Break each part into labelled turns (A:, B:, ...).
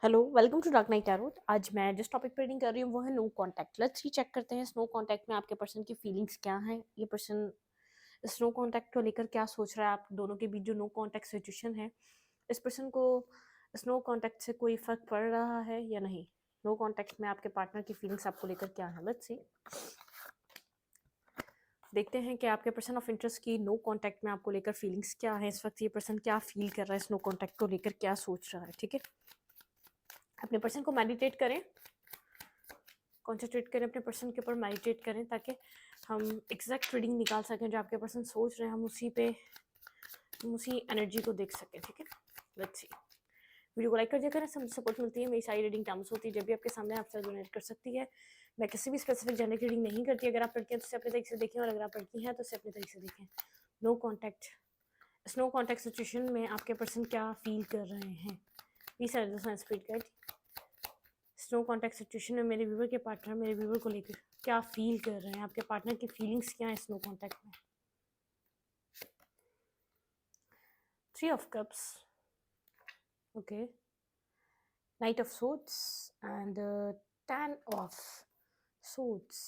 A: Hello, welcome to dark night tarot. आज मैं जिस टॉपिक पे रीडिंग कर रही हूँ वो है नो कांटेक्ट। लेट्स ही चेक करते हैं इस नो कांटेक्ट में आपके पर्सन की फीलिंग्स क्या हैं। ये पर्सन इस नो कांटेक्ट को लेकर क्या सोच रहा है। आप दोनों के बीच जो नो कांटेक्ट सिचुएशन है, इस पर्सन को इस नो कांटेक्ट से कोई फर्क पड़ रहा है या नहीं। नो कांटेक्ट में आपके पार्टनर की फीलिंग्स आपको लेकर क्या है। लेट्स सी, देखते हैं कि आपके पर्सन ऑफ इंटरेस्ट की नो कांटेक्ट में आपको लेकर फीलिंग्स क्या है। इस वक्त ये पर्सन क्या फील कर रहा है, इस नो कांटेक्ट को लेकर क्या सोच रहा है। ठीक है, अपने पर्सन को मेडिटेट करें, कॉन्सेंट्रेट करें अपने पर्सन के ऊपर, मेडिटेट करें ताकि हम एग्जैक्ट रीडिंग निकाल सकें जो आपके पर्सन सोच रहे हैं। हम उसी एनर्जी को देख सकें। ठीक है, लेट्स सी। वीडियो को लाइक कर दिया करें, सपोर्ट मिलती है। मेरी सारी रीडिंग टाइम्स होती है जब भी आपके सामने आपसे डोनेट कर सकती है। मैं किसी भी स्पेसिफिक जनर की रीडिंग नहीं करती। अगर आप लड़की हैं तो उसे अपने तरीके से देखें, और अगर आप लड़की हैं तो उसे अपने तरीके से देखें। नो कॉन्टैक्ट, इस नो कॉन्टैक्ट सिचुएशन में आपके पर्सन क्या फील कर रहे हैं। Please speed guide. Snow contact situation में मेरे व्यूवर के पार्टनर मेरे व्यूवर को लेकर क्या फील कर रहे हैं, आपके पार्टनर की फीलिंग्स क्या है स्नो कॉन्टैक्ट में। 3 of Cups, okay, night of shots and 10 of Swords।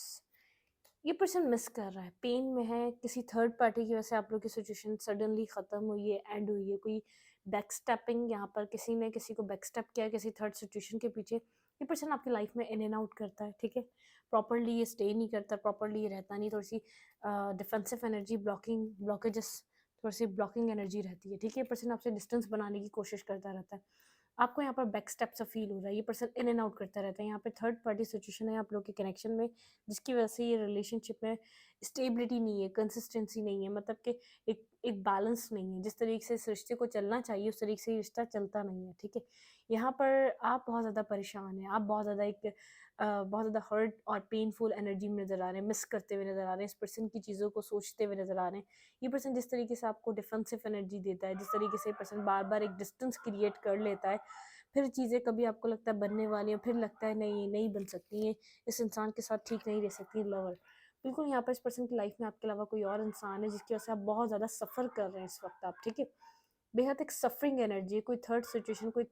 A: ये पर्सन मिस कर रहा है, पेन में है, किसी थर्ड पार्टी की वजह से आप लोग की सिचुएशन सडनली ख़त्म हुई है, एंड हुई है। कोई बैक स्टेपिंग, यहाँ पर किसी ने किसी को बैक स्टेप किया किसी थर्ड सिचुएशन के पीछे। ये पर्सन आपकी लाइफ में इन एंड आउट करता है। ठीक है, प्रॉपरली ये स्टे नहीं करता, प्रॉपरली ये रहता नहीं। थोड़ी सी डिफेंसिव एनर्जी, ब्लॉकेजेस, थोड़ी सी ब्लॉकिंग एनर्जी रहती है। ठीक है, ये पर्सन आपसे डिस्टेंस बनाने की कोशिश करता रहता है। आपको यहाँ पर बैक स्टेप सा फील हो रहा है। ये पर्सन इन एंड आउट करता रहता है। यहाँ पे थर्ड पार्टी सिचुएशन है आप लोग के कनेक्शन में, जिसकी वजह से ये रिलेशनशिप में स्टेबिलिटी नहीं है, कंसिस्टेंसी नहीं है। मतलब कि एक एक बैलेंस नहीं है। जिस तरीके से इस रिश्ते को चलना चाहिए उस तरीके से ये रिश्ता चलता नहीं है। ठीक है, यहाँ पर आप बहुत ज़्यादा परेशान हैं, आप बहुत ज़्यादा बहुत ज़्यादा हर्ट और पेनफुल एनर्जी में नज़र आ रहे हैं, मिस करते हुए नज़र आ रहे हैं, इस पर्सन की चीज़ों को सोचते हुए नज़र आ रहे हैं। ये पर्सन जिस तरीके से आपको डिफेंसिव एनर्जी देता है, जिस तरीके से पर्सन बार बार एक डिस्टेंस क्रिएट कर लेता है, फिर चीज़ें कभी आपको लगता है बनने वाली हैं, फिर लगता है नहीं नहीं बन सकती हैं, इस इंसान के साथ ठीक नहीं रह सकती लवर। बिल्कुल यहाँ पर इस पर्सन की लाइफ में आपके अलावा कोई और इंसान है जिसकी वजह से आप बहुत ज़्यादा सफ़र कर रहे हैं इस वक्त आप। ठीक है, बेहद एक सफरिंग एनर्जी है, कोई थर्ड सिचुएशन, कोई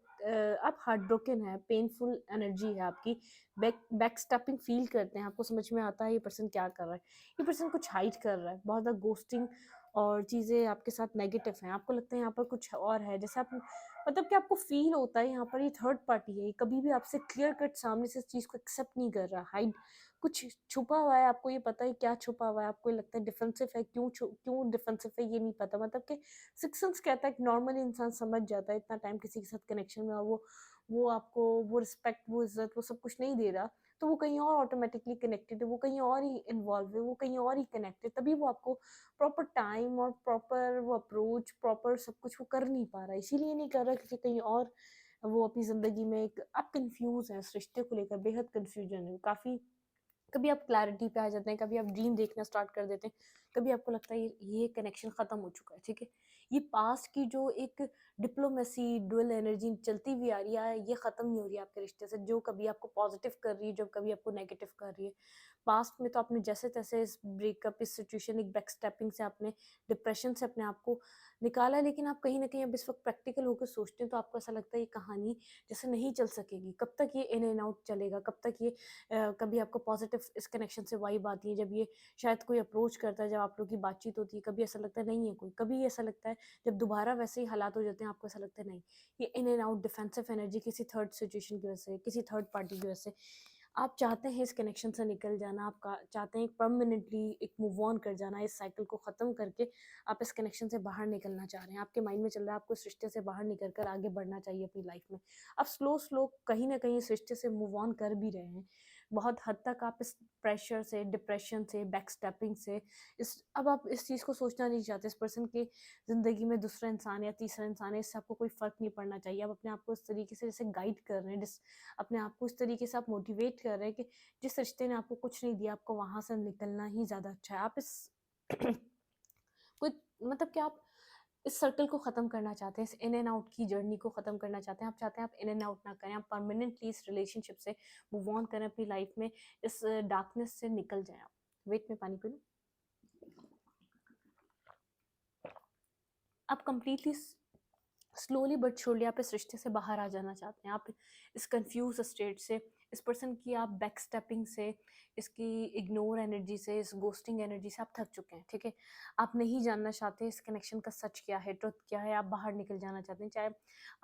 A: आप हार्ट ब्रोकन है, पेनफुल एनर्जी है आपकी, बैक स्टेपिंग फील करते हैं। आपको समझ में आता है ये पर्सन क्या कर रहा है। ये पर्सन कुछ हाइड कर रहा है, बहुत ज़्यादा गोस्टिंग और चीज़ें आपके साथ नेगेटिव हैं। आपको लगता है यहाँ पर कुछ और है, जैसे आप मतलब कि आपको फील होता है यहाँ पर ये थर्ड पार्टी है, ये कभी भी आपसे क्लियर कट सामने से इस चीज़ को एक्सेप्ट नहीं कर रहा, हाइड कुछ छुपा हुआ है। आपको ये पता है क्या छुपा हुआ है, आपको ये लगता है डिफेंसिव है, क्यों डिफेंसिव है ये नहीं पता। मतलब कि सिक्स सेंस कहता है कि नॉर्मली इंसान समझ जाता है, इतना टाइम किसी के साथ कनेक्शन में, और वो आपको वो रिस्पेक्ट, वो इज्जत, वो सब कुछ नहीं दे रहा, तो वो कहीं और ऑटोमेटिकली कनेक्टेड है, वो कहीं और ही इन्वॉल्व है, वो कहीं और ही कनेक्टेड, तभी वो आपको प्रॉपर टाइम और प्रॉपर वो अप्रोच, प्रॉपर सब कुछ वो कर नहीं पा रहा है। इसीलिए नहीं कर रहा क्योंकि कहीं और वो अपनी ज़िंदगी में एक आप कन्फ्यूज़ हैं, इस रिश्ते को लेकर बेहद कन्फ्यूजन है काफ़ी। कभी आप क्लैरिटी पे आ जाते हैं, कभी आप ड्रीम देखना स्टार्ट कर देते हैं, कभी आपको लगता है ये कनेक्शन ख़त्म हो चुका है। ठीक है, ये पास्ट की जो एक डिप्लोमेसी, डुअल एनर्जी चलती हुई आ रही है, ये ख़त्म नहीं हो रही है आपके रिश्ते से, जो कभी आपको पॉजिटिव कर रही है, जो कभी आपको नेगेटिव कर रही है। पास्ट में तो आपने जैसे तैसे इस ब्रेकअप, इस सिचुएशन, एक बैक स्टेपिंग से आपने डिप्रेशन से अपने आप को निकाला है, लेकिन आप कहीं ना कहीं अब इस वक्त प्रैक्टिकल होकर सोचते हैं तो आपको ऐसा लगता है ये कहानी जैसे नहीं चल सकेगी। कब तक ये इन एंड आउट चलेगा, कब तक ये कभी आपको पॉजिटिव इस कनेक्शन से वाइब आती है, जब ये शायद कोई अप्रोच करता है, जब आप लोग की बातचीत होती है, कभी ऐसा लगता है नहीं है कोई, कभी ऐसा लगता है जब दोबारा वैसे ही हालात हो जाते हैं आपको ऐसा लगता है नहीं, ये in and out defensive energy किसी थर्ड सिचुएशन की वजह से, किसी थर्ड पार्टी की वजह से। आप चाहते हैं इस कनेक्शन से निकल जाना, आप चाहते हैं परमानेंटली एक मूव ऑन कर जाना, इस साइकिल को ख़त्म करके आप इस कनेक्शन से बाहर निकलना चाह रहे हैं। आपके माइंड में चल रहा है आपको इस रिश्ते से बाहर निकल कर आगे बढ़ना चाहिए अपनी लाइफ में। आप स्लो स्लो कहीं ना कहीं इस रिश्ते से मूव ऑन कर भी रहे हैं। बहुत हद तक आप इस प्रेशर से, डिप्रेशन से, बैक स्टेपिंग से, इस अब आप इस चीज़ को सोचना नहीं चाहते। इस पर्सन की ज़िंदगी में दूसरा इंसान या तीसरा इंसान है, इससे आपको कोई फ़र्क नहीं पड़ना चाहिए। आप अपने आप को इस तरीके से जैसे गाइड कर रहे हैं, अपने आप को इस तरीके से आप मोटिवेट कर रहे हैं कि जिस रिश्ते ने आपको कुछ नहीं दिया, आपको वहाँ से निकलना ही ज़्यादा अच्छा है। आप इस कोई मतलब कि आप इस सर्कल को ख़त्म करना चाहते हैं, इस इन एंड आउट की जर्नी को ख़त्म करना चाहते हैं। आप चाहते हैं आप इन एंड आउट ना करें, आप परमानेंटली इस रिलेशनशिप से मूव ऑन करें, अपनी लाइफ में इस डार्कनेस से निकल जाएँ आप। वेट, में पानी पी लूँ? आप कंप्लीटली स्लोली बट श्योरली आप इस रिश्ते से बाहर आ जाना चाहते हैं। आप इस कंफ्यूज स्टेट से, इस पर्सन की आप बैक स्टेपिंग से, इसकी इग्नोर एनर्जी से, इस गोस्टिंग एनर्जी से आप थक चुके हैं, ठीक है। आप नहीं जानना चाहते इस कनेक्शन का सच क्या है, ट्रुथ क्या है, आप बाहर निकल जाना चाहते हैं। चाहे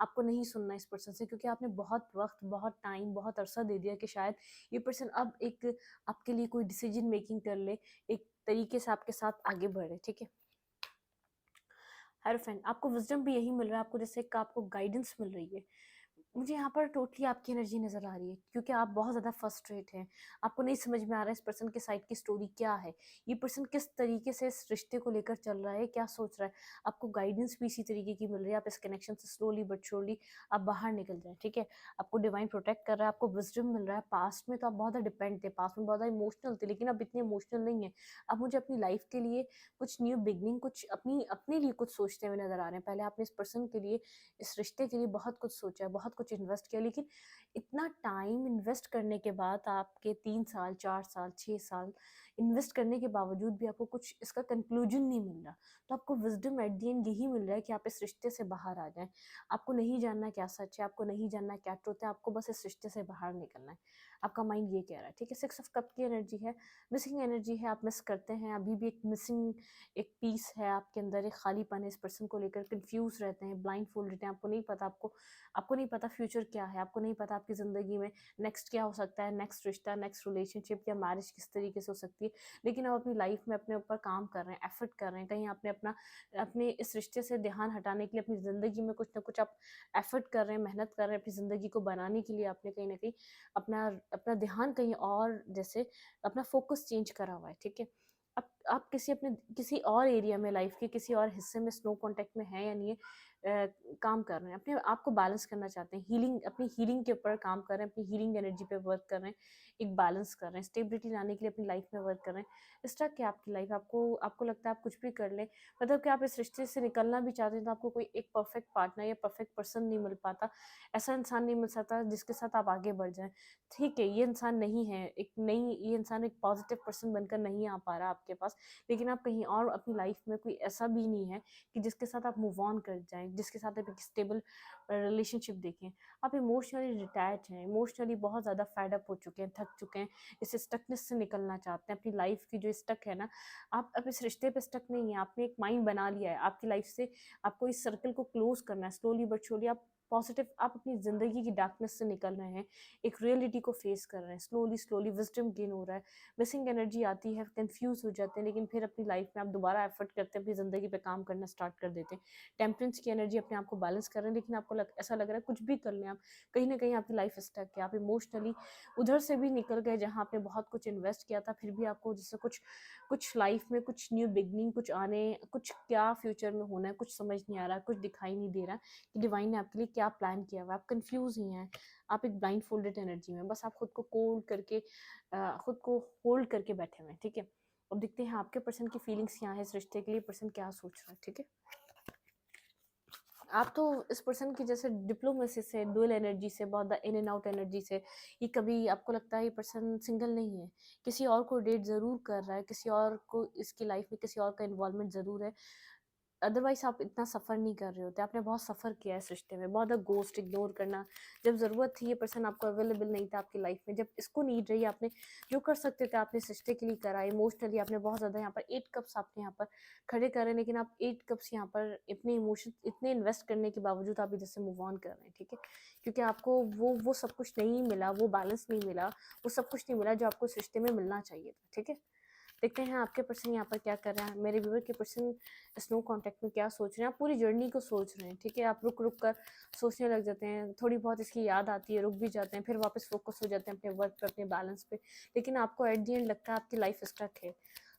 A: आपको नहीं सुनना इस पर्सन से, क्योंकि आपने बहुत वक्त, बहुत टाइम, बहुत अरसा दे दिया कि शायद ये पर्सन अब एक आपके लिए कोई डिसीजन मेकिंग कर ले, एक तरीके से आपके साथ आगे बढ़े, ठीक है। हर फ्रेंड, आपको विजडम भी यही मिल रहा है, आपको जैसे एक आपको गाइडेंस मिल रही है। मुझे यहाँ पर टोटली आपकी एनर्जी नज़र आ रही है, क्योंकि आप बहुत ज़्यादा फ्रस्ट्रेट हैं। आपको नहीं समझ में आ रहा है इस पर्सन के साइड की स्टोरी क्या है, ये पर्सन किस तरीके से इस रिश्ते को लेकर चल रहा है, क्या सोच रहा है। आपको गाइडेंस भी इसी तरीके की मिल रही है। आप इस कनेक्शन से स्लोली बट श्योरली आप बाहर निकल जाएं, ठीक है। आपको डिवाइन प्रोटेक्ट कर रहा है, आपको विजडम मिल रहा है। पास्ट में तो आप बहुत ज़्यादा डिपेंड थे, पास्ट में बहुत ज़्यादा इमोशनल थे, लेकिन अब इतने इमोशनल नहीं है। अब मुझे अपनी लाइफ के लिए कुछ न्यू बिगनिंग, कुछ अपनी अपने लिए कुछ सोचते हुए नजर आ रहे हैं। पहले आपने इस पर्सन के लिए, इस रिश्ते के लिए बहुत कुछ सोचा है, बहुत कुछ इन्वेस्ट किया, लेकिन इतना टाइम इन्वेस्ट करने के बाद, आपके 3 साल, 4 साल, 6 साल इन्वेस्ट करने के बावजूद भी आपको कुछ इसका कंक्लूजन नहीं मिल रहा। तो आपको विजडम एट द एंड यही मिल रहा है कि आप इस रिश्ते से बाहर आ जाएं। आपको नहीं जानना क्या सच है, आपको नहीं जानना क्या ट्रुथ है, आपको बस इस रिश्ते से बाहर निकलना है। आपका माइंड ये कह रहा है, ठीक है। 6 ऑफ कप की एनर्जी है, मिसिंग एनर्जी है। आप मिस करते हैं, अभी भी एक मिसिंग एक पीस है आपके अंदर, एक खालीपन है। इस पर्सन को लेकर कंफ्यूज रहते हैं, ब्लाइंड फोल्ड रहते हैं। आपको नहीं पता, आपको नहीं पता फ्यूचर क्या है, आपको नहीं पता आपकी ज़िंदगी में नेक्स्ट क्या हो सकता है, नेक्स्ट रिश्ता, नेक्स्ट रिलेशनशिप या मैरिज किस तरीके से हो सकती है। लेकिन आप अपनी लाइफ में अपने ऊपर काम कर रहे हैं, एफर्ट कर रहे हैं। कहीं आपने अपने इस रिश्ते से ध्यान हटाने के लिए अपनी ज़िंदगी में कुछ ना कुछ आप एफर्ट कर रहे हैं, मेहनत कर रहे हैं। अपनी ज़िंदगी को बनाने के लिए आपने कहीं ना कहीं अपना अपना ध्यान कहीं और, जैसे अपना फोकस चेंज करा हुआ है, ठीक है। आप किसी और एरिया में, लाइफ के किसी और हिस्से में स्नो कांटेक्ट में है या नहीं है, काम कर रहे हैं, अपने आप को बैलेंस करना चाहते हैं, हीलिंग, अपनी हीलिंग के ऊपर काम कर रहे हैं, अपनी हीलिंग एनर्जी पे वर्क कर रहे हैं, एक बैलेंस कर रहे हैं, स्टेबिलिटी लाने के लिए अपनी लाइफ में वर्क कर रहे हैं। स्टक है आपकी लाइफ, आपको आपको लगता है आप कुछ भी कर लें, मतलब कि आप इस रिश्ते से निकलना भी चाहते हैं, तो आपको कोई एक परफेक्ट पार्टनर या परफेक्ट पर्सन नहीं मिल पाता, ऐसा इंसान नहीं मिल सकता जिसके साथ आप आगे बढ़ जाएं। ठीक है, ये इंसान नहीं है, ये इंसान एक पॉजिटिव पर्सन बनकर नहीं आ पा रहा आपके पास, लेकिन आप कहीं और अपनी लाइफ में कोई ऐसा भी नहीं है कि जिसके साथ आप मूव ऑन कर जाएं, जिसके साथ आप एक स्टेबल रिलेशनशिप देखें। आप इमोशनली डिटैच हैं, इमोशनली बहुत ज़्यादा फेड अप हो चुके हैं, थक चुके हैं, इस स्टकनेस से निकलना चाहते हैं। अपनी लाइफ की जो स्टक है ना, आप अब इस रिश्ते पे स्टक नहीं है, आपने एक माइंड बना लिया है आपकी लाइफ से। आपको इस सर्कल को क्लोज करना है, स्लोली बट श्योरली आप पॉजिटिव, आप अपनी ज़िंदगी की डार्कनेस से निकल रहे हैं, एक रियलिटी को फेस कर रहे हैं। स्लोली स्लोली विजडम गेन हो रहा है, मिसिंग एनर्जी आती है, कंफ्यूज हो जाते हैं, लेकिन फिर अपनी लाइफ में आप दोबारा एफर्ट करते हैं, अपनी ज़िंदगी पे काम करना स्टार्ट कर देते हैं। टेम्परेंस की एनर्जी, अपने आप को बैलेंस कर रहे हैं, लेकिन आपको ऐसा लग रहा है कुछ भी कर लें आप, कहीं ना कहीं आपकी लाइफ स्टक है। आप इमोशनली उधर से भी निकल गए जहाँ आपने बहुत कुछ इन्वेस्ट किया था, फिर भी आपको जैसे कुछ कुछ लाइफ में कुछ न्यू बिगनिंग, कुछ आने, कुछ क्या फ्यूचर में होना है, कुछ समझ नहीं आ रहा, कुछ दिखाई नहीं दे रहा कि डिवाइन ने आपके लिए क्या प्लान किया हुआ है। आप कंफ्यूज ही हैं, आप एक ब्लाइंड फोल्डेड एनर्जी में, बस आप खुद को कोल्ड करके, खुद को होल्ड करके बैठे हुए हैं, ठीक है। अब देखते हैं आपके पर्सन की फीलिंग्स क्या है इस रिश्ते के लिए, पर्सन क्या सोच रहा है, ठीक है। आप तो इस पर्सन की जैसे डिप्लोमेसी से, डुअल एनर्जी से, बहुत इन एंड आउट एनर्जी से, ये कभी आपको लगता है ये पर्सन सिंगल नहीं है, किसी और को डेट ज़रूर कर रहा है, किसी और को इसकी लाइफ में किसी और का इन्वॉल्वमेंट ज़रूर है। अदरवाइज आप इतना सफ़र नहीं कर रहे होते। आपने बहुत सफ़र किया है इस रिश्ते में, बहुत ज़्यादा गोस्ट, इग्नोर करना, जब ज़रूरत थी ये पर्सन आपको अवेलेबल नहीं था आपकी लाइफ में, जब इसको नीड रही, आपने जो कर सकते थे आपने इस रिश्ते के लिए करा। इमोशनली आपने बहुत ज़्यादा यहाँ पर 8 कप्स आपने यहाँ पर खड़े करे, लेकिन आप 8 कप्स यहाँ पर इतने इमोशन, इतने इन्वेस्ट करने के बावजूद आप इधर से मूव ऑन कर रहे हैं, ठीक है। क्योंकि आपको वो सब कुछ नहीं मिला, वो बैलेंस नहीं मिला, वो सब कुछ नहीं मिला जो आपको इस रिश्ते में मिलना चाहिए था, ठीक है। देखते हैं आपके पर्सन यहाँ पर क्या कर रहे हैं, मेरे व्यूवर के पर्सन स्नो कांटेक्ट में क्या सोच रहे हैं। आप पूरी जर्नी को सोच रहे हैं, ठीक है। आप रुक रुक कर सोचने लग जाते हैं, थोड़ी बहुत इसकी याद आती है, रुक भी जाते हैं, फिर वापस फोकस हो जाते हैं अपने वर्क पे, अपने बैलेंस पे। लेकिन आपको एट दी एंड लगता है आपकी लाइफ स्टक है।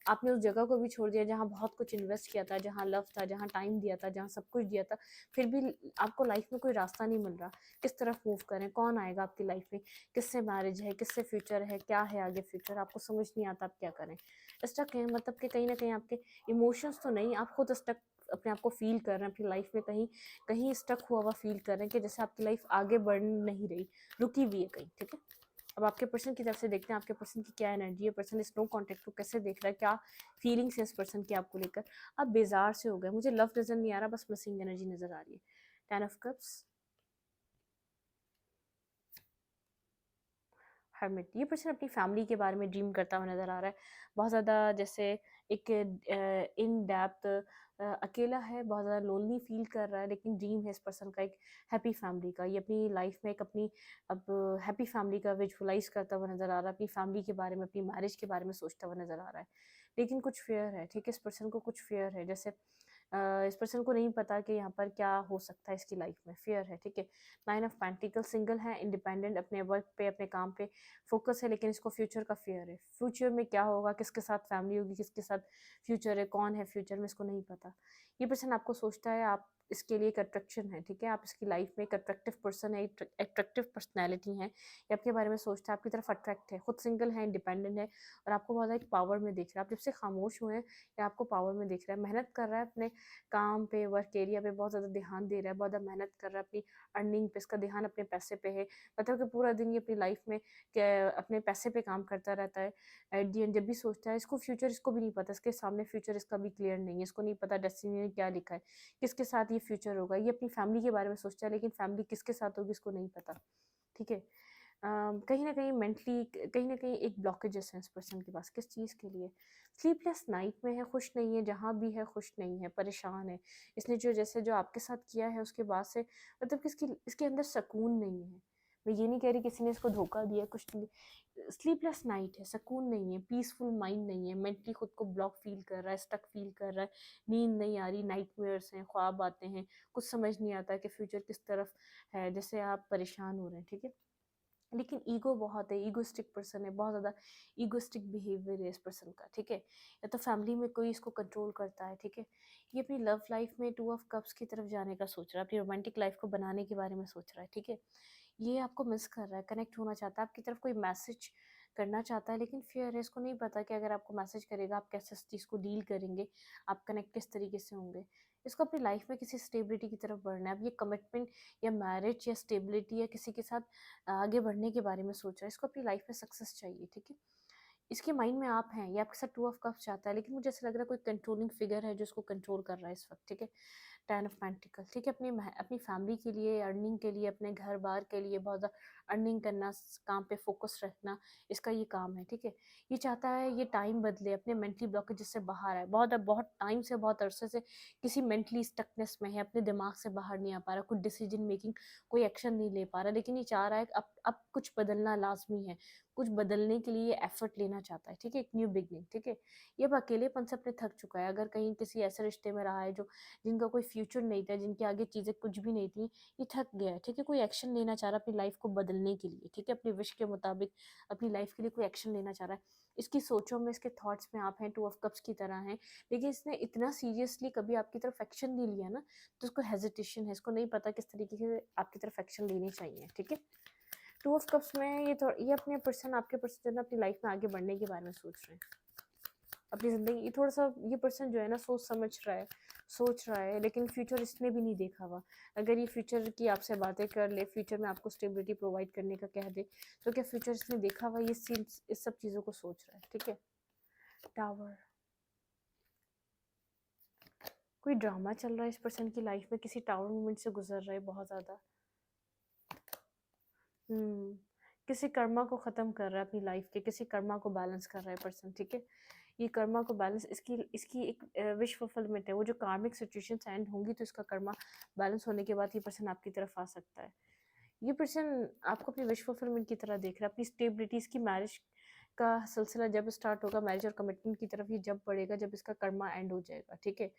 A: आपने उस जगह को भी छोड़ दिया जहाँ बहुत कुछ इन्वेस्ट किया था, जहाँ लव था, जहाँ टाइम दिया था, जहाँ सब कुछ दिया था, फिर भी आपको लाइफ में कोई रास्ता नहीं मिल रहा। किस तरफ मूव करें, कौन आएगा आपकी लाइफ में, किससे मैरिज है, किससे फ्यूचर है, क्या है आगे फ्यूचर, आपको समझ नहीं आता आप क्या करें। स्टक है, मतलब कि कहीं ना कहीं आपके इमोशंस तो नहीं, आप खुद स्टक अपने आप को फील कर रहे हैं, अपनी लाइफ में कहीं कहीं स्टक हुआ हुआ फील कर रहे हैं कि जैसे आपकी लाइफ आगे बढ़ नहीं रही, रुकी हुई है कहीं, ठीक है। अब आपके पर्सन की तरफ से देखते हैं आपके पर्सन की क्या एनर्जी है, पर्सन इस नो कॉन्टेक्ट को कैसे देख रहा है, क्या फीलिंग्स है इस पर्सन की आपको लेकर। अब बेजार से हो गए, मुझे लव नजर नहीं आ रहा, बस मिसिंग एनर्जी नजर आ रही है। 10 ऑफ कप्स, हर्मिट। ये पर्सन अपनी फैमिली के बारे में ड्रीम करता हुआ नज़र आ रहा है, बहुत ज़्यादा जैसे एक इन डेप्थ अकेला है, बहुत ज़्यादा लोनली फील कर रहा है, लेकिन ड्रीम है इस पर्सन का एक हैप्पी फैमिली का। ये अपनी लाइफ में एक अपनी अब हैप्पी फैमिली का विजुअलाइज करता हुआ नज़र आ रहा है, अपनी फैमिली के बारे में, अपनी मैरिज के बारे में सोचता हुआ नज़र आ रहा है। लेकिन कुछ फेयर है, ठीक है, इस पर्सन को कुछ फेयर है, जैसे इस पर्सन को नहीं पता कि यहाँ पर क्या हो सकता है इसकी लाइफ में, फेयर है, ठीक है। 9 ऑफ पेंटिकल, सिंगल है, इंडिपेंडेंट, अपने वर्क पे, अपने काम पे फोकस है, लेकिन इसको फ्यूचर का फेयर है। फ्यूचर में क्या होगा, किसके साथ फैमिली होगी, किसके साथ फ्यूचर है, कौन है फ्यूचर में, इसको नहीं पता। ये पर्सन आपको सोचता है, आप इसके लिए एक अट्रैक्शन है, ठीक है, आप इसकी लाइफ में एक अट्रैक्टिव पर्सन है, अट्रैक्टिव पर्सनैलिटी है, ये आपके बारे में सोचता है, आपकी तरफ अट्रैक्ट है, खुद सिंगल है, इंडिपेंडेंट है, और आपको बहुत ज़्यादा एक पावर में देख रहा है। आप जब से खामोश हुए हैं, या आपको पावर में देख रहा है, मेहनत कर रहा है, अपने काम पे, वर्क एरिया पे बहुत ज़्यादा ध्यान दे रहा है, बहुत ज़्यादा मेहनत कर रहा है, अपनी अर्निंग पे, इसका ध्यान अपने पैसे पे है, मतलब कि पूरा दिन ये अपनी लाइफ में अपने पैसे पे काम करता रहता है। एट दी एंड जब भी सोचता है, इसको फ्यूचर, इसको भी नहीं पता, इसके सामने फ्यूचर इसका भी क्लियर नहीं है, इसको नहीं पता डेस्टिनी में क्या लिखा है, किसके साथ ये फ्यूचर होगा। ये अपनी फैमिली के बारे में सोचता है, लेकिन फैमिली किसके साथ होगी इसको नहीं पता, ठीक है। कहीं ना कहीं मेंटली, कहीं ना कहीं एक ब्लॉकेजेस है इस पर्सन के पास, किस चीज़ के लिए, स्लीपलेस नाइट में है, खुश नहीं है, जहाँ भी है खुश नहीं है, परेशान है। इसने जो जैसे जो आपके साथ किया है उसके बाद से, मतलब कि इसके अंदर सुकून नहीं है। मैं ये नहीं कह रही किसी ने इसको धोखा दिया, कुछ नहीं, स्लीपलेस नाइट है, सुकून नहीं है, पीसफुल माइंड नहीं है, मेंटली खुद को ब्लॉक फील कर रहा है, स्टक फील कर रहा है, नींद नहीं आ रही, नाइटमेयर्स हैं, ख्वाब आते हैं, कुछ समझ नहीं आता कि फ्यूचर किस तरफ है, जैसे आप परेशान हो रहे हैं, ठीक है। लेकिन ईगो बहुत है, ईगोस्टिक पर्सन है, बहुत ज़्यादा ईगोस्टिक बिहेवियर है इस पर्सन का, ठीक है। या तो फैमिली में कोई इसको कंट्रोल करता है, ठीक है। ये अपनी लव लाइफ में 2 ऑफ कप्स की तरफ जाने का सोच रहा है, अपनी रोमांटिक लाइफ को बनाने के बारे में सोच रहा है, ठीक है। ये आपको मिस कर रहा है, कनेक्ट होना चाहता है, आपकी तरफ कोई मैसेज करना चाहता है, लेकिन फियर है, इसको नहीं पता कि अगर आपको मैसेज करेगा आप कैसे इस चीज़ को डील करेंगे, आप कनेक्ट किस तरीके से होंगे। इसको अपनी लाइफ में किसी स्टेबिलिटी की तरफ बढ़ना है। अब ये कमिटमेंट या मैरिज या स्टेबिलिटी या किसी के साथ आगे बढ़ने के बारे में सोच रहा है, इसको अपनी लाइफ में सक्सेस चाहिए, ठीक है। इसके माइंड में आप हैं, ये आपके साथ 2 ऑफ कप्स चाहता है, लेकिन मुझे ऐसा लग रहा है कोई कंट्रोलिंग फिगर है जो इसको कंट्रोल कर रहा है इस वक्त, ठीक है। 10 ऑफ पेंटिकल, ठीक है, अपनी फैमिली के लिए, अर्निंग के लिए, अपने घर बार के लिए बहुत ज़्यादा अर्निंग करना, काम पे फोकस रखना, इसका ये काम है, ठीक है। ये चाहता है ये टाइम बदले, अपने मेंटली ब्लॉकेज से बाहर है, बहुत टाइम से, बहुत अरसे से किसी मेंटली स्टकनेस में है, अपने दिमाग से बाहर नहीं आ पा रहा, कुछ डिसीजन मेकिंग, कोई एक्शन नहीं ले पा रहा, लेकिन ये चाह रहा है कि अब कुछ बदलना लाजमी है, कुछ बदलने के लिए एफर्ट लेना चाहता है, ठीक है, एक न्यू बिगनिंग, ठीक है। ये अब अकेलेपन से अपने थक चुका है, अगर कहीं किसी ऐसे रिश्ते में रहा है जो जिनका कोई फ्यूचर नहीं था, जिनके आगे चीज़ें कुछ भी नहीं थी, ये थक गया है, ठीक है। कोई एक्शन लेना चाह रहा है अपनी लाइफ को बदलने के लिए, ठीक है, अपने विश के मुताबिक अपनी लाइफ के लिए कोई एक्शन लेना चाह रहा है। इसकी सोचों में, इसके थॉट्स में आप हैं, 2 ऑफ कप्स की तरह हैं, लेकिन इसने इतना सीरियसली कभी आपकी तरफ एक्शन नहीं लिया ना, तो उसको हेजिटेशन है, इसको नहीं पता किस तरीके से आपकी तरफ एक्शन लेने चाहिए, ठीक है। 2 ऑफ कप्स में ये अपने पर्सन, आपके पर्सन जो है ना, अपनी लाइफ में आगे बढ़ने के बारे में सोच रहे हैं, अपनी ज़िंदगी, ये थोड़ा सा, ये पर्सन जो है ना सोच समझ रहा है, सोच रहा है, लेकिन फ्यूचर इसने भी नहीं देखा हुआ। अगर ये फ्यूचर की आपसे बातें कर ले, फ्यूचर में आपको स्टेबिलिटी प्रोवाइड करने का कह दे, तो क्या फ्यूचर इसने देखा हुआ, ये इस सब चीज़ों को सोच रहा है, ठीक है। टावर, कोई ड्रामा चल रहा है इस पर्सन की लाइफ में, किसी टावर मोमेंट से गुजर रहा है बहुत ज़्यादा। किसी कर्मा को ख़त्म कर रहा है अपनी लाइफ के, किसी कर्मा को बैलेंस कर रहा है पर्सन, ठीक है। ये कर्मा को बैलेंस, इसकी इसकी एक विश फुलफिलमेंट है, वो जो कार्मिक सिचुएशंस एंड होंगी तो इसका कर्मा बैलेंस होने के बाद ये पर्सन आपकी तरफ आ सकता है। ये पर्सन आपको अपनी विश फुलफिलमेंट की तरह देख रहा है, अपनी स्टेबिलिटी, इसकी मैरिज का सिलसिला जब स्टार्ट होगा, मैरिज और कमिटमेंट की तरफ ये जब बढ़ेगा, जब इसका कर्मा एंड हो जाएगा, ठीक है।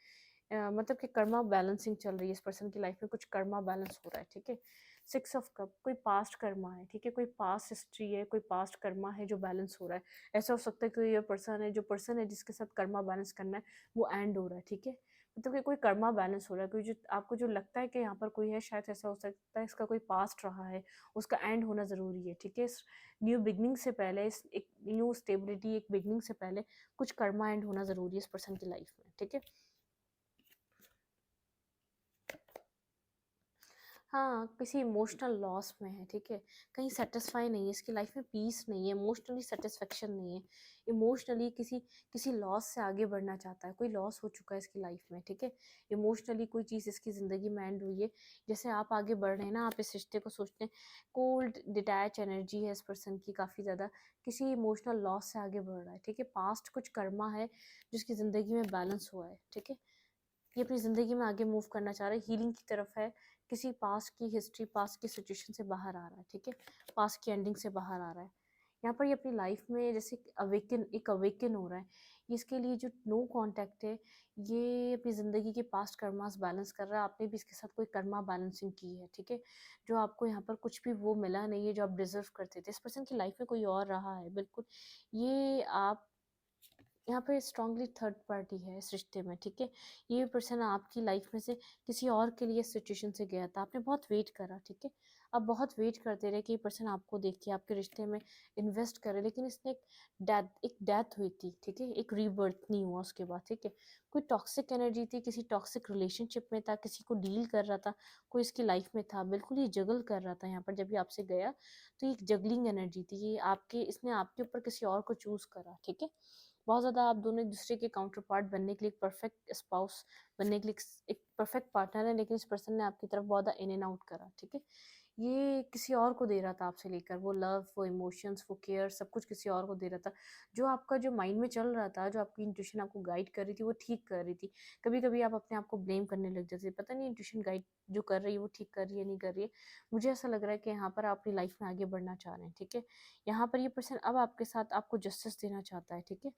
A: मतलब कि कर्मा बैलेंसिंग चल रही है इस पर्सन की लाइफ में, कुछ कर्मा बैलेंस हो रहा है, ठीक है। 6 ऑफ कप, कोई पास्ट कर्मा है, ठीक है, कोई पास्ट हिस्ट्री है, कोई पास्ट कर्मा है जो बैलेंस हो रहा है। ऐसा हो सकता है कि ये पर्सन है, जो पर्सन है जिसके साथ कर्मा बैलेंस करना है, वो एंड हो रहा है, ठीक है। मतलब कि कोई कर्मा बैलेंस हो रहा है, कोई जो आपको जो लगता है कि यहाँ पर कोई है, शायद ऐसा हो सकता है इसका कोई पास्ट रहा है, उसका एंड होना ज़रूरी है, ठीक है। इस न्यू बिगनिंग से पहले, इस एक न्यू स्टेबिलिटी, एक बिगनिंग से पहले कुछ कर्मा एंड होना ज़रूरी है इस पर्सन की लाइफ में, ठीक है। हाँ, किसी इमोशनल लॉस में है, ठीक है? कहीं सैटिस्फाई नहीं है, इसकी लाइफ में पीस नहीं है, इमोशनली सैटिस्फैक्शन नहीं है। इमोशनली किसी किसी लॉस से आगे बढ़ना चाहता है, कोई लॉस हो चुका है इसकी लाइफ में, ठीक है? इमोशनली कोई चीज़ इसकी ज़िंदगी में एंड हुई है। जैसे आप आगे बढ़ रहे हैं ना, आप इस रिश्ते को सोचते हैं, कोल्ड डिटैच एनर्जी है इस पर्सन की काफ़ी ज़्यादा, किसी इमोशनल लॉस से आगे बढ़ रहा है, ठीक है? पास्ट कुछ कर्मा है, जिसकी ज़िंदगी में बैलेंस हुआ है, ठीक है? ये अपनी ज़िंदगी में आगे मूव करना चाह रहा है, हीलिंग की तरफ है, किसी पास्ट की हिस्ट्री, पास्ट की सिचुएशन से बाहर आ रहा है, ठीक है? पास्ट की एंडिंग से बाहर आ रहा है। यहाँ पर ये अपनी लाइफ में जैसे एक अवेकन हो रहा है। ये इसके लिए जो नो कॉन्टैक्ट है, ये अपनी ज़िंदगी के पास्ट कर्मास बैलेंस कर रहा है। आपने भी इसके साथ कोई कर्मा बैलेंसिंग की है, ठीक है? जो आपको यहाँ पर कुछ भी वो मिला नहीं है जो आप डिज़र्व करते थे। इस पर्सन की लाइफ में कोई और रहा है, बिल्कुल। ये आप यहाँ पे स्ट्रांगली थर्ड पार्टी है इस रिश्ते में, ठीक है? ये पर्सन आपकी लाइफ में से किसी और के लिए सिचुएशन से गया था, आपने बहुत वेट करा, ठीक है? आप बहुत वेट करते रहे कि ये पर्सन आपको देखे, आपके रिश्ते में इन्वेस्ट करे, लेकिन इसने एक डेथ हुई थी, ठीक है? एक रीबर्थ नहीं हुआ उसके बाद, ठीक है? कोई टॉक्सिक एनर्जी थी, किसी टॉक्सिक रिलेशनशिप में था, किसी को डील कर रहा था, कोई इसकी लाइफ में था, बिल्कुल ये जगल कर रहा था यहाँ पर जब ये आपसे गया, तो ये एक जगलिंग एनर्जी थी, ये आपके इसने आपके ऊपर किसी और को चूज़ करा, ठीक है? बहुत ज़्यादा आप दोनों एक दूसरे के काउंटर पार्ट बनने के लिए, एक परफेक्ट स्पाउस बनने के लिए एक परफेक्ट पार्टनर है, लेकिन इस पर्सन ने आपकी तरफ बहुत ज़्यादा इन एंड आउट करा, ठीक है? ये किसी और को दे रहा था आपसे लेकर, वो लव, वो इमोशंस, वो केयर, सब कुछ किसी और को दे रहा था। जो आपका जो माइंड में चल रहा था, जो आपकी इंट्यूशन आपको गाइड कर रही थी, वो ठीक कर रही थी। कभी कभी आप अपने आप को ब्लेम करने लग जाते थे, पता नहीं इंट्यूशन गाइड जो कर रही है वो ठीक कर रही है नहीं कर रही है। मुझे ऐसा लग रहा है कि यहाँ पर आप अपनी लाइफ में आगे बढ़ना चाह रहे हैं, ठीक है? यहाँ पर ये पर्सन अब आपके साथ आपको जस्टिस देना चाहता है, ठीक है?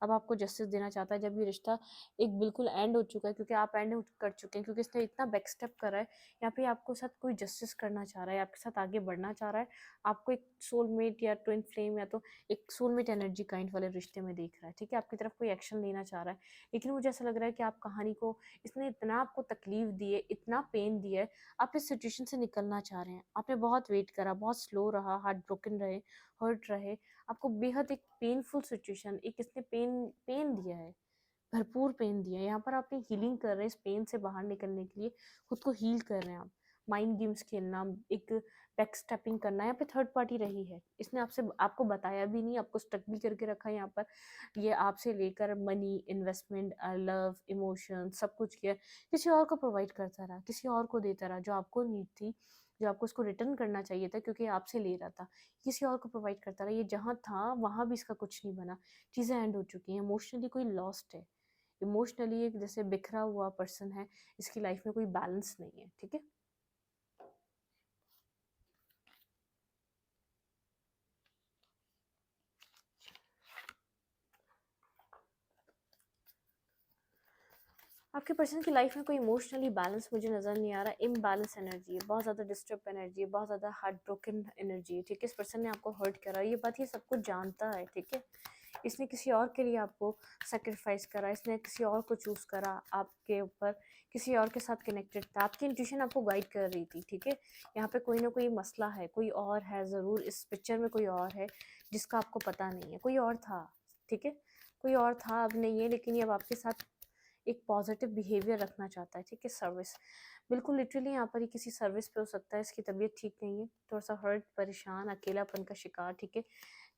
A: अब आपको जस्टिस देना चाहता है, जब ये रिश्ता एक बिल्कुल एंड हो चुका है, क्योंकि आप एंड कर चुके हैं, क्योंकि इसने इतना बैक स्टेप करा है। यहाँ पे आपको साथ कोई जस्टिस करना चाह रहा है, आपके साथ आगे बढ़ना चाह रहा है, आपको एक सोलमेट या ट्विन फ्लेम या तो एक सोलमेट एनर्जी काइंड वाले रिश्ते में देख रहा है, ठीक है? आपकी तरफ कोई एक्शन लेना चाह रहा है, लेकिन मुझे ऐसा लग रहा है कि आप कहानी को, इसने इतना आपको तकलीफ दी है, इतना पेन दिया है, आप इस सिचुएशन से निकलना चाह रहे हैं। आपने बहुत वेट करा, बहुत स्लो रहा, हार्ट ब्रोकन रहे, हर्ट रहे, आपको बेहद एक पेनफुल सिचुएशन, एक इसने पेन पेन दिया है, भरपूर पेन दिया है। यहाँ पर आप एक हीलिंग कर रहे हैं, इस पेन से बाहर निकलने के लिए खुद को हील कर रहे हैं आप। माइंड गेम्स खेलना, एक बैक स्टेपिंग करना, यहाँ पे थर्ड पार्टी रही है, इसने आपसे आपको बताया भी नहीं, आपको स्टक भी करके रखा है यहाँ पर। ये आपसे लेकर मनी, इन्वेस्टमेंट, लव, इमोशन, सब कुछ किया, किसी और को प्रोवाइड करता रहा, किसी और को देता रहा, जो आपको नीड थी, जो आपको उसको रिटर्न करना चाहिए था, क्योंकि आपसे ले रहा था, किसी और को प्रोवाइड करता रहा। ये जहाँ था वहाँ भी इसका कुछ नहीं बना, चीज़ें एंड हो चुकी हैं, इमोशनली कोई लॉस्ट है, इमोशनली एक जैसे बिखरा हुआ पर्सन है, इसकी लाइफ में कोई बैलेंस नहीं है, ठीक है? आपके पर्सन की लाइफ में कोई इमोशनली बैलेंस मुझे नज़र नहीं आ रहा, इम्बैलेंस एनर्जी है, बहुत ज़्यादा डिस्टर्ब एनर्जी है, बहुत ज़्यादा हार्ट ब्रोकन एनर्जी है, ठीक है? इस पर्सन ने आपको हर्ट करा, ये बात ये सब कुछ जानता है, ठीक है? इसने किसी और के लिए आपको सेक्रीफाइस करा, इसने किसी और को चूज़ करा आपके ऊपर, किसी और के साथ कनेक्टेड था, आपकी इंट्यूशन आपको गाइड कर रही थी, ठीक है? यहाँ पे कोई ना कोई मसला है, कोई और है ज़रूर, इस पिक्चर में कोई और है जिसका आपको पता नहीं है, कोई और था, ठीक है? कोई और था, अब नहीं है, लेकिन ये अब आपके साथ एक पॉजिटिव बिहेवियर रखना चाहता है, ठीक है? सर्विस, बिल्कुल लिटरली यहाँ पर ये किसी सर्विस पे हो सकता है, इसकी तबीयत ठीक नहीं है, थोड़ा सा हर्ट, परेशान, अकेलापन का शिकार, ठीक है?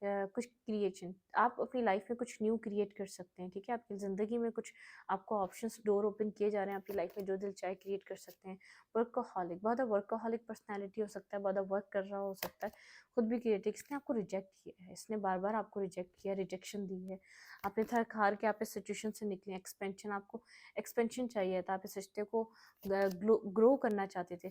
A: कुछ क्रिएशन, आप अपनी लाइफ में कुछ न्यू क्रिएट कर सकते हैं, ठीक है? आपकी ज़िंदगी में कुछ आपको ऑप्शंस डोर ओपन किए जा रहे हैं, आपकी लाइफ में जो दिल चाहे क्रिएट कर सकते हैं। वर्कaholic, बहुत वर्कaholic पर्सनैलिटी हो सकता है, बहुत वर्क कर रहा हो सकता है, खुद भी क्रिएटिव, इसने आपको रिजेक्ट किया है, इसने बार बार आपको रिजेक्ट किया, रिजेक्शन दी है, आपने थक हार के आप इस सिचुएशन से निकले, एक्सपेंशन, आपको एक्सपेंशन चाहिए था, आप इस रिश्ते को ग्रो करना चाहते थे,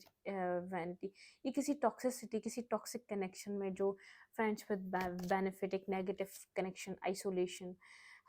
A: वैनिटी, ये किसी टॉक्सिसिटी, किसी टॉक्सिक कनेक्शन में, जो फ्रेंड्स विद बेनिफिट, एक नेगेटिव कनेक्शन, आइसोलेशन,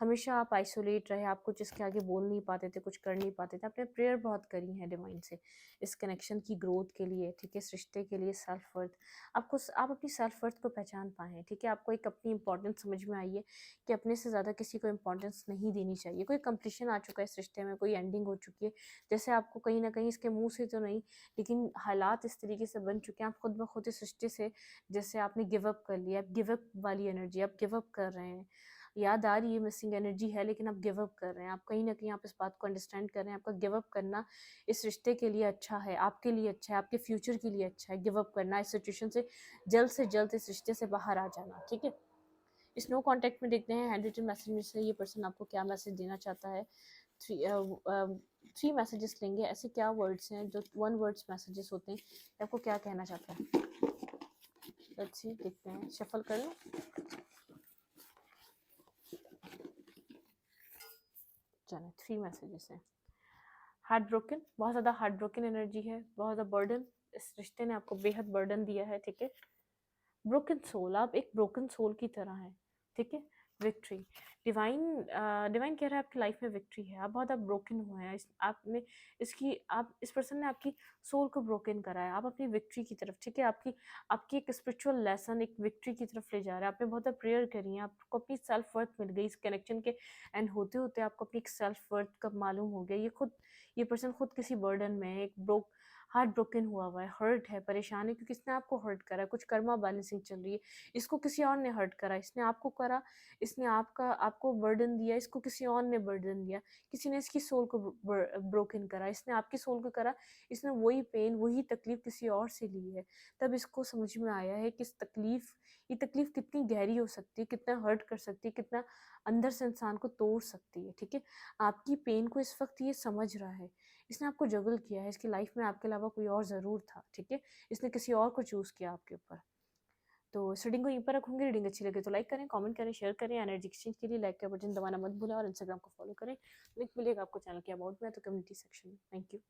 A: हमेशा आप आइसोलेट रहे, आप कुछ इसके आगे बोल नहीं पाते थे, कुछ कर नहीं पाते थे, आपने प्रेयर बहुत करी है डिवाइन से इस कनेक्शन की ग्रोथ के लिए, ठीक है? इस रिश्ते के लिए, सेल्फ वर्थ, आप अपनी सेल्फ वर्थ को पहचान पाए, ठीक है? आपको एक अपनी इंपॉर्टेंस समझ में आई है कि अपने से ज़्यादा किसी को इंपॉर्टेंस नहीं देनी चाहिए, कोई कंप्लीशन आ चुका है इस रिश्ते में, कोई एंडिंग हो चुकी है, जैसे आपको कहीं ना कहीं इसके मुंह से तो नहीं, लेकिन हालात इस तरीके से बन चुके हैं, आप खुद ब खुद इस रिश्ते से जैसे आपने गिव अप कर लिया, गिव अप वाली एनर्जी, आप गिव अप कर रहे हैं, याद आ रही है, मिसिंग एनर्जी है, लेकिन आप गिव अप कर रहे हैं। आप कहीं न कहीं आप इस बात को अंडरस्टैंड कर रहे हैं, आपका गिव अप करना इस रिश्ते के लिए अच्छा है, आपके लिए अच्छा है, आपके फ्यूचर के लिए अच्छा है। गिव अप करना, इस सिचुएशन से जल्द इस रिश्ते से बाहर आ जाना, ठीक है? इस नो कॉन्टैक्ट में देखते हैं हैंड रिटन मैसेज में से ये पर्सन आपको क्या मैसेज देना चाहता है। थ्री मैसेजेस लेंगे। ऐसे क्या वर्ड्स हैं जो वन वर्ड्स मैसेजेस होते हैं, आपको क्या कहना चाहता है? लेट्स सी, देखते हैं, शफल करें। चलो, थ्री मैसेजेस हैं। हार्ट ब्रोकन, बहुत ज़्यादा हार्ट ब्रोकन एनर्जी है, बहुत ज़्यादा बर्डन, इस रिश्ते ने आपको बेहद बर्डन दिया है, ठीक है? ब्रोकन सोल, आप एक ब्रोकन सोल की तरह हैं, ठीक है? विक्ट्री, डिवाइन, डिवाइन कह रहा है आपकी लाइफ में विक्ट्री है। आप बहुत, आप ब्रोकन हुए हैं, आपने इसकी, आप, इस पर्सन ने आपकी सोल को ब्रोकन करा है। आप अपनी विक्ट्री की तरफ, ठीक है, आपकी आपकी एक स्पिरिचुअल लेसन, एक विक्ट्री की तरफ ले जा रहा है। आपने बहुत प्रेयर करी है, आपको अपनी सेल्फ वर्थ मिल गई इस कनेक्शन के एंड होते होते आपको अपनी एक सेल्फ वर्थ का मालूम हो गया। ये पर्सन खुद किसी बर्डन में है, एक हार्ट ब्रोकन हुआ है, हर्ट है, परेशान है, क्योंकि इसने आपको हर्ट करा है। कुछ कर्मा बैलेंसिंग चल रही है। इसको किसी और ने हर्ट करा, इसने आपको करा, इसने आपको बर्डन दिया, इसको किसी और ने बर्डन दिया। किसी ने इसकी सोल को ब्रोकन करा, इसने आपकी सोल को करा। इसने वही पेन, वही तकलीफ किसी और से ली है। तब इसको समझ में आया है कि ये तकलीफ कितनी गहरी हो सकती है, कितना हर्ट कर सकती है, कितना अंदर से इंसान को तोड़ सकती है, ठीक है? आपकी पेन को इस वक्त ये समझ रहा है। इसने आपको जगल किया है, इसकी लाइफ में आपके अलावा कोई और ज़रूर था, ठीक है? इसने किसी और को चूज़ किया आपके ऊपर। तो इस रीडिंग को यहीं पर रखूँगी। रीडिंग अच्छी लगे तो लाइक करें, कमेंट करें, शेयर करें। एनर्जी एक्सचेंज के लिए लाइक का बटन दबाना मत भूलें और इंस्टाग्राम को फॉलो करें। लिंक मिलेगा आपको चैनल के अबाउट में, तो कम्युनिटी सेक्शन में। Thank you.